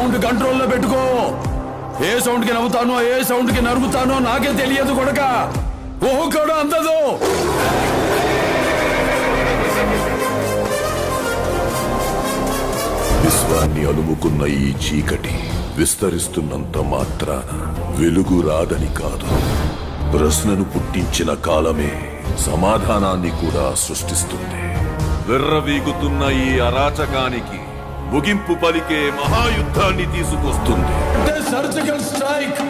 Sound కంట్రోల్లో పెట్టుకో. ఏ sound కి నవ్వుతానో ఏ సౌండ్ కి నరుగుతానో నాకే తెలియదు కొడక. ఓహో కూడా అందదు. విశ్వాన్ని అలుముకున్న ఈ చీకటి విస్తరిస్తున్నంత మాత్రాన వెలుగు రాదని కాదు, ప్రశ్నను పుట్టించిన కాలమే సమాధానాన్ని కూడా సృష్టిస్తుంది. విర్రవీగుతున్న ఈ అరాచకానికి ముగింపు పలికే మహాయుద్ధాన్ని తీసుకొస్తుంది. Surgical strike.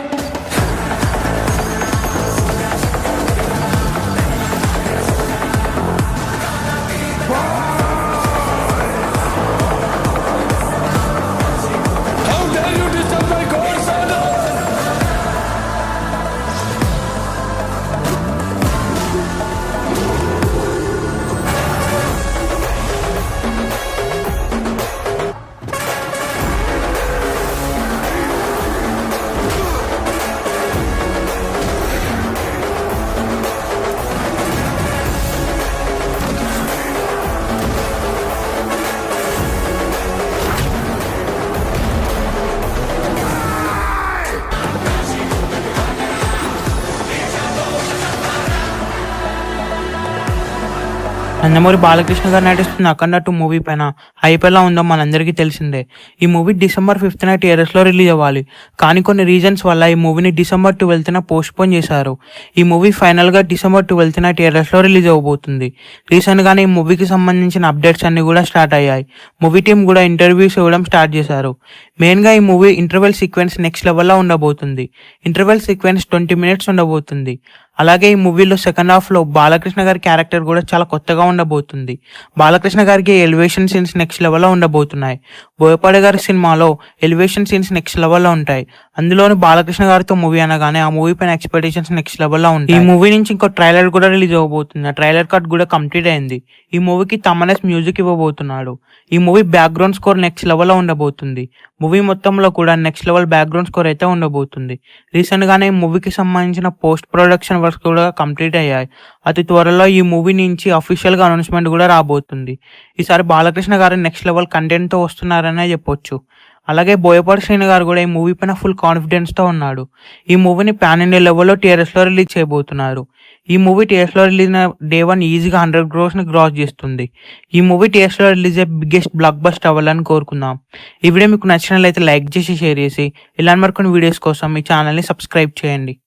నందమూరి బాలకృష్ణ గారు నటిస్తున్న అఖండ 2 మూవీ పైన హైప్ ఎలా ఉందో మనందరికీ తెలిసిందే. ఈ మూవీ December 5th థియేటర్స్ లో రిలీజ్ అవ్వాలి. కానీ కొన్ని రీజన్స్ వల్ల ఈ మూవీని December 12th పోస్ట్ పోన్ చేశారు. ఈ మూవీ ఫైనల్ గా December 12th థియేటర్స్ లో రిలీజ్ అవబోతుంది. రీసెంట్ గానే ఈ మూవీకి సంబంధించిన అప్డేట్స్ అన్ని కూడా స్టార్ట్ అయ్యాయి. మూవీ టీం కూడా ఇంటర్వ్యూస్ ఇవ్వడం స్టార్ట్ చేశారు. మెయిన్ గా ఈ movie interval sequence next level లో ఉండబోతుంది. ఇంటర్వెల్ సీక్వెన్స్ 20 minutes ఉండబోతుంది. అలాగే ఈ మూవీలో సెకండ్ హాఫ్ లో బాలకృష్ణ గారి క్యారెక్టర్ కూడా చాలా కొత్తగా ఉండబోతుంది. బాలకృష్ణ గారికి ఎలివేషన్ సీన్స్ నెక్స్ట్ లెవెల్ లో ఉండబోతున్నాయి. బోయపాటి గారి సినిమాలో ఎలివేషన్ సీన్స్ నెక్స్ట్ లెవెల్ లో ఉంటాయి. అందులోని బాలకృష్ణ గారితో మూవీ అనగానే ఆ మూవీ పైన ఎక్స్పెక్టేషన్స్ నెక్స్ట్ లెవెల్ లో ఉంటాయి. ఈ మూవీ నుంచి ఇంకో ట్రైలర్ కూడా రిలీజ్ అవబోతుంది. ఆ ట్రైలర్ కట్ కూడా కంప్లీట్ అయింది. ఈ మూవీకి తమనేస్ మ్యూజిక్ ఇవ్వబోతున్నాడు. ఈ movie background score next level లో ఉండబోతుంది. మూవీ మొత్తంలో కూడా నెక్స్ట్ లెవెల్ బ్యాక్గ్రౌండ్ స్కోర్ అయితే ఉండబోతుంది. రీసెంట్ గానే ఈ మూవీకి సంబంధించిన పోస్ట్ ప్రొడక్షన్ వర్క్స్ కూడా కంప్లీట్ అయ్యాయి. అతి త్వరలో ఈ మూవీ నుంచి అఫీషియల్ గా అనౌన్స్మెంట్ కూడా రాబోతుంది. ఈసారి బాలకృష్ణ గారు నెక్స్ట్ లెవెల్ కంటెంట్ తో వస్తున్నారనే చెప్పొచ్చు. అలాగే బోయపాటి శ్రీను గారు కూడా ఈ మూవీ పైన ఫుల్ కాన్ఫిడెన్స్ తో ఉన్నాడు. ఈ మూవీని పాన్ ఇండియా లెవెల్లో టీఆర్ఎస్ లో రిలీజ్ చేయబోతున్నారు. ఈ మూవీ టీఆర్ఎస్ లో రిలీజ్ Day 1 ఈజీగా 100 crores ని క్రాస్ చేస్తుంది. ఈ మూవీ టీఆర్ఎస్ లో రిలీజ్ అయ్యే బిగ్గెస్ట్ బ్లాక్ బస్టర్ అవ్వాలని కోరుకుందాం. ఈ వీడియో మీకు నచ్చినట్లయితే లైక్ చేసి షేర్ చేసి ఇలాంటి మరికొన్ని వీడియోస్ కోసం మీ ఛానల్ ని సబ్స్క్రైబ్ చేయండి.